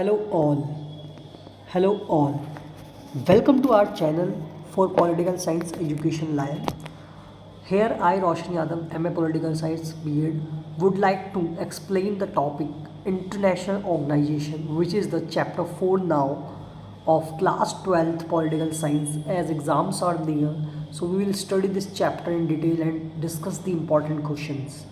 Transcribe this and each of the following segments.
Hello all. Hello all. Welcome to our channel for Political Science Education Lion. Here I, Roshan Yadav, MA Political Science B.Ed, would like to explain the topic International Organization, which is the chapter 4 now of class 12th Political Science, as exams are there. So we will study this chapter in detail and discuss the important questions.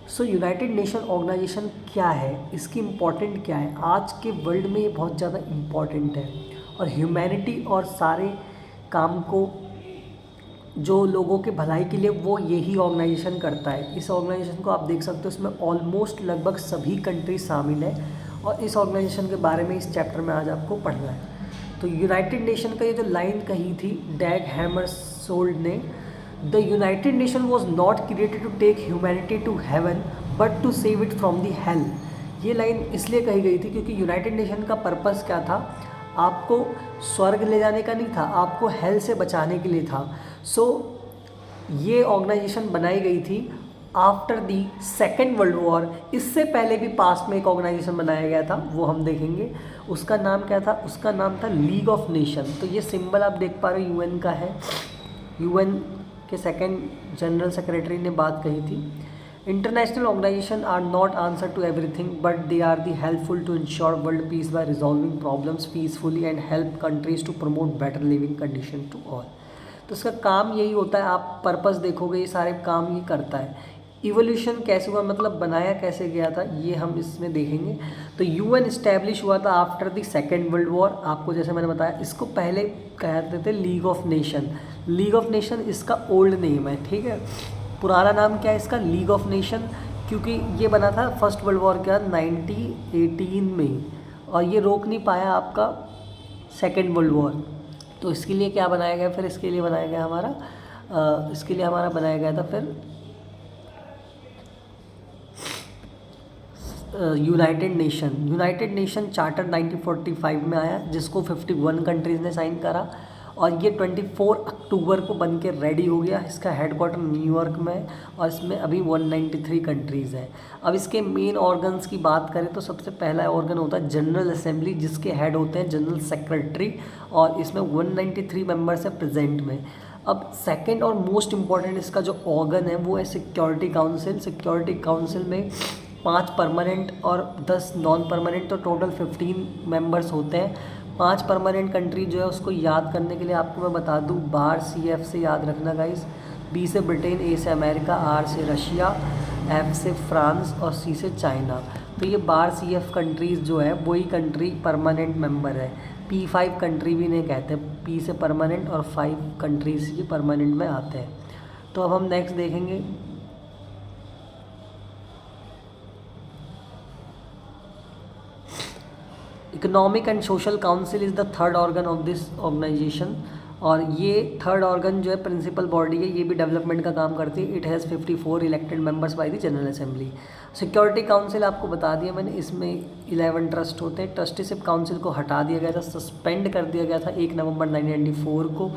So United Nation organisation क्या है, इसकी important क्या है, आज के world में ये बहुत ज़्यादा इम्पॉर्टेंट है और ह्यूमैनिटी और सारे काम को जो लोगों के भलाई के लिए वो यही ऑर्गेनाइजेशन करता है। इस ऑर्गेनाइजेशन को आप देख सकते हो, इसमें ऑलमोस्ट लगभग सभी कंट्री शामिल है और इस ऑर्गेनाइजेशन के बारे में इस चैप्टर में आज आपको पढ़ना है। तो यूनाइटेड नेशन का ये जो लाइन कही थी डैग हैमरशोल्ड ने, The United Nation was not created to take humanity to heaven but to save it from the hell। ये लाइन इसलिए कही गई थी क्योंकि यूनाइटेड नेशन का पर्पस क्या था, आपको स्वर्ग ले जाने का नहीं था, आपको हेल से बचाने के लिए था। ये ऑर्गेनाइजेशन बनाई गई थी after the second world war. इससे पहले भी पास्ट में एक ऑर्गेनाइजेशन बनाया गया था, वो हम देखेंगे। उसका नाम क्या था, उसका नाम था लीग ऑफ नेशन। तो ये सिंबल आप देख पा रहे हो यूएन का है। यूएन के सेकेंड जनरल सेक्रेटरी ने बात कही थी, international organisation are not answer to everything but they are the helpful to ensure world peace by resolving problems peacefully and help countries to promote better living condition to all. तो इसका काम यही होता है, आप पर्पस देखोगे ये सारे काम ये करता है। इवोल्यूशन कैसे हुआ, मतलब बनाया कैसे गया था, ये हम इसमें देखेंगे। तो यूएन इस्टेब्लिश हुआ था after the second world war. आपको जैसे मैंने बताया, इसको पहले कहते थे league of nation. League of nation इसका ओल्ड नेम है, ठीक है। पुराना नाम क्या है इसका, लीग ऑफ नेशन, क्योंकि ये बना था फर्स्ट वर्ल्ड वॉर के बाद 1918 में और ये रोक नहीं पाया आपका सेकेंड वर्ल्ड वॉर। तो इसके लिए क्या बनाया गया, फिर इसके लिए बनाया गया हमारा बनाया गया था फिर यूनाइटेड नेशन चार्टर 1945 में आया, जिसको 51 कंट्रीज़ ने साइन करा और ये 24 अक्टूबर को बन के रेडी हो गया। इसका हेडक्वार्टर न्यूयॉर्क में है और इसमें अभी 193 कंट्रीज़ हैं। अब इसके मेन ऑर्गन्स की बात करें तो सबसे पहला ऑर्गन होता है जनरल असेंबली, जिसके हेड होते हैं जनरल सेक्रेटरी और इसमें 193 मेंबर्स हैं प्रेजेंट में। अब सेकंड और मोस्ट इम्पॉर्टेंट इसका जो ऑर्गन है वो है सिक्योरिटी काउंसिल। सिक्योरिटी काउंसिल में 5 परमानेंट और 10 नॉन परमानेंट, तो टोटल 15 मेंबर्स होते हैं। 5 परमानेंट कंट्री जो है उसको याद करने के लिए आपको मैं बता दूं, बार CF से याद रखना गाइस, B से ब्रिटेन, A से अमेरिका, R से रशिया, F से फ्रांस और C से चाइना। तो ये बार CF कंट्रीज़ जो है वही कंट्री परमानेंट मेंबर है। P5 कंट्री भी नहीं कहते, P से परमानेंट और 5 कंट्रीज ये परमानेंट में आते हैं। तो अब हम नेक्स्ट देखेंगे, economic and social council is the third organ of this organisation और ये थर्ड ऑर्गन जो है प्रिंसिपल बॉडी है, ये भी डेवलपमेंट का काम करती है। It has 54 elected members by the general assembly. Security council आपको बता दिया मैंने, इसमें 11 ट्रस्ट होते हैं। ट्रस्टीशिप काउंसिल को हटा दिया गया था, सस्पेंड कर दिया गया था 1 नवंबर 1994 को,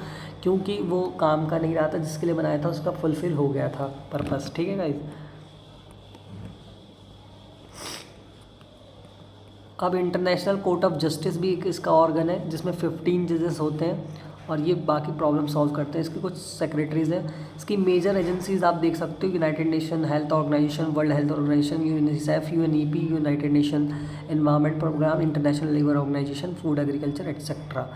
क्योंकि वो काम का नहीं रहा था, जिसके लिए बनाया था उसका फुलफिल हो गया था पर्पस, ठीक है गाइस। अब इंटरनेशनल कोर्ट ऑफ जस्टिस भी एक इसका ऑर्गन है, जिसमें 15 जजेस होते हैं और ये बाकी प्रॉब्लम सॉल्व करते हैं। इसके कुछ सेक्रेटरीज हैं। इसकी मेजर एजेंसीज आप देख सकते हो, United Nation health organisation, World Health Organisation, UNICEF, UNEP, United Nation environment programme, International Labour Organisation, food agriculture etcetera.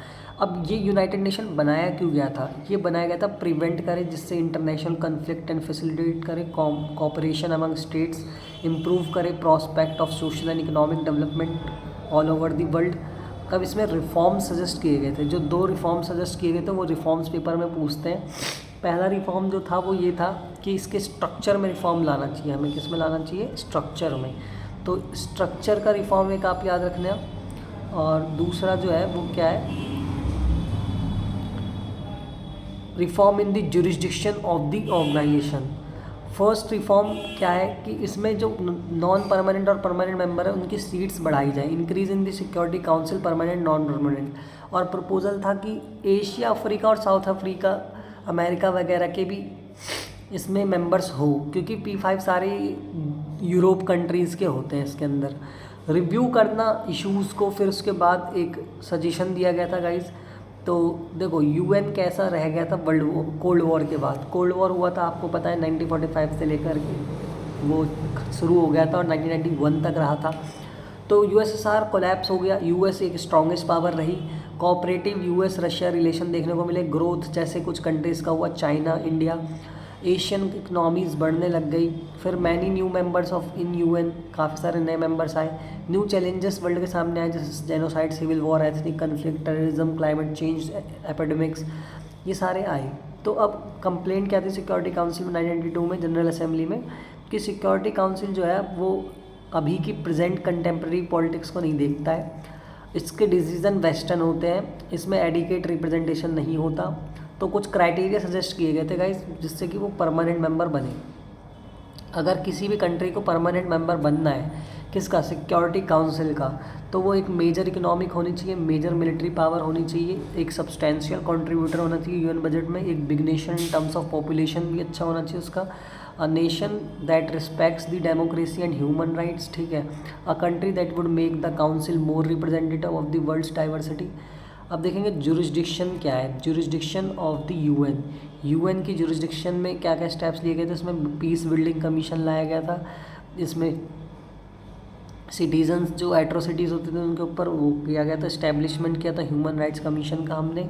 अब ये यूनाइटेड नेशन बनाया क्यों गया था, ये बनाया गया था प्रिवेंट करे, जिससे इंटरनेशनल कन्फ्लिक्ट एंड फैसिलिटेट करे कॉपरेशन अमंग स्टेट्स, इम्प्रूव करे prospect of social and economic development all over the world. तब इसमें रिफॉर्म सजेस्ट किए गए थे, जो 2 रिफॉर्म सजेस्ट किए गए थे वो रिफॉर्म्स पेपर में पूछते हैं। पहला रिफॉर्म जो था वो ये था कि इसके स्ट्रक्चर में रिफॉर्म लाना चाहिए, हमें किस में लाना चाहिए, स्ट्रक्चर में। तो स्ट्रक्चर का रिफॉर्म एक आप याद रखना। और दूसरा जो है वो क्या है, reform in the jurisdiction of the organisation. First reform क्या है कि इसमें जो नॉन परमानेंट और परमानेंट मेंबर है उनकी सीट्स बढ़ाई जाए, increase in the security council permanent non permanent. और प्रपोजल था कि एशिया, अफ्रीका और साउथ अफ्रीका, अमेरिका वगैरह के भी इसमें मेंबर्स हो, क्योंकि P5 सारे यूरोप कंट्रीज़ के होते हैं इसके अंदर। रिव्यू करना इश्यूज़ को, फिर उसके बाद एक सजेशन दिया गया था गाइज़। तो देखो यूएन कैसा रह गया था कोल्ड वॉर के बाद। कोल्ड वॉर हुआ था आपको पता है 1945 से लेकर के वो शुरू हो गया था और 1991 तक रहा था। तो यूएसएसआर कोलैप्स हो गया, यूएस एक स्ट्रॉन्गेस्ट पावर रही। कोऑपरेटिव यूएस रशिया रिलेशन देखने को मिले, ग्रोथ जैसे कुछ कंट्रीज़ का हुआ, चाइना, इंडिया, एशियन इकनॉमीज़ बढ़ने लग गई। फिर many new members of in UN, काफ़ी सारे नए मेंबर्स आए। न्यू चैलेंजेस वर्ल्ड के सामने आए जैसे genocide, civil war, ethnic conflict, terrorism, climate change, epidemics, ये सारे आए। तो अब कंप्लेंट क्या थी सिक्योरिटी काउंसिल में 1992 में जनरल असेंबली में, कि सिक्योरिटी काउंसिल जो है वो अभी की प्रेजेंट कंटेम्प्रेरी पॉलिटिक्स को नहीं देखता है, इसके डिसीज़न वेस्टर्न होते हैं, इसमें एडिकेट रिप्रेजेंटेशन नहीं होता। तो कुछ क्राइटेरिया सजेस्ट किए गए थे गाइस जिससे कि वो परमानेंट मेंबर बने। अगर किसी भी कंट्री को परमानेंट मेंबर बनना है, किसका, सिक्योरिटी काउंसिल का, तो वो एक मेजर इकोनॉमिक होनी चाहिए, मेजर मिलिट्री पावर होनी चाहिए, एक सब्सटेंशियल कंट्रीब्यूटर होना चाहिए यूएन बजट में, एक big nation in terms of population भी अच्छा होना चाहिए उसका, a nation that respects the democracy and human rights, ठीक है, a country that would make the council more representative of the world's diversity. अब देखेंगे जुरिस्डिक्शन क्या है, jurisdiction of the UN. UN की जुरिस्डिक्शन में क्या क्या स्टेप्स लिए गए थे, इसमें पीस बिल्डिंग कमीशन लाया गया था, इसमें सिटीजन्स जो एट्रोसिटीज़ होते थे उनके ऊपर वो किया गया था, इस्टेब्लिशमेंट किया था ह्यूमन राइट्स कमीशन का हमने,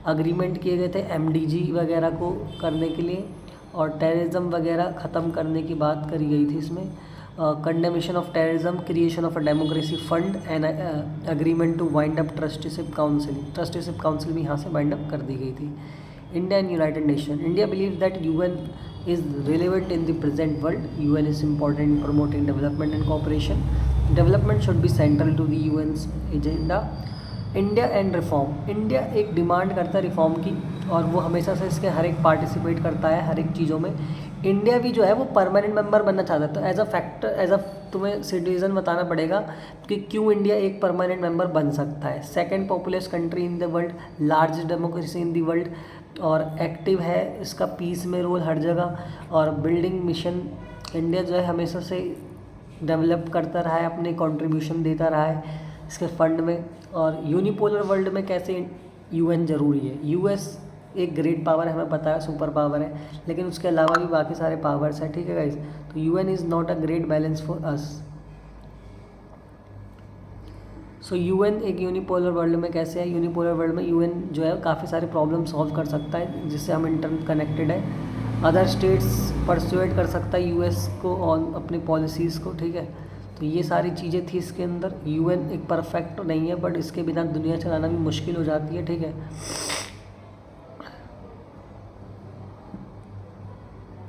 अग्रीमेंट किए गए थे एमडीजी वगैरह को करने के लिए, और टेररिज्म वगैरह ख़त्म करने की बात करी गई थी इसमें, condemnation of terrorism, creation of a democracy fund and agreement to wind up trusteeship council. Trusteeship council भी यहाँ से वाइंड अप कर दी गई थी। India and united nation, India believe that UN is relevant in the present world. UN is important in promoting development and cooperation. Development should be central to the UN's agenda. India and reform, India एक demand करता है reform की और वो हमेशा से इसके हर एक पार्टिसिपेट करता है हर एक चीज़ों में। इंडिया भी जो है वो परमानेंट मेंबर बनना चाहता है। तो as a factor, as a तुम्हें सिटीज़न बताना पड़ेगा कि क्यों इंडिया एक परमानेंट मेंबर बन सकता है। Second populous country in the world, largest democracy in the world, और एक्टिव है इसका पीस में रोल हर जगह, और बिल्डिंग मिशन इंडिया जो है हमेशा से डेवलप करता रहा है, अपने कंट्रीब्यूशन देता रहा है इसके फंड में। और यूनिपोलर वर्ल्ड में कैसे यूएन ज़रूरी है। यूएस एक ग्रेट पावर है, हमें पता है, सुपर पावर है, लेकिन उसके अलावा भी बाकी सारे पावर्स हैं, ठीक है गाइज। तो UN is not a great balance for us. So UN एक यूनिपोलर वर्ल्ड में कैसे है, यूनिपोलर वर्ल्ड में यूएन जो है काफ़ी सारे प्रॉब्लम सॉल्व कर सकता है जिससे हम इंटर कनेक्टेड है। अदर स्टेट्स परसुएट कर सकता है यूएस को और अपनी पॉलिसीज़ को, ठीक है। तो ये सारी चीज़ें थी इसके अंदर। यूएन एक परफेक्ट नहीं है, बट इसके बिना दुनिया चलाना भी मुश्किल हो जाती है, ठीक है।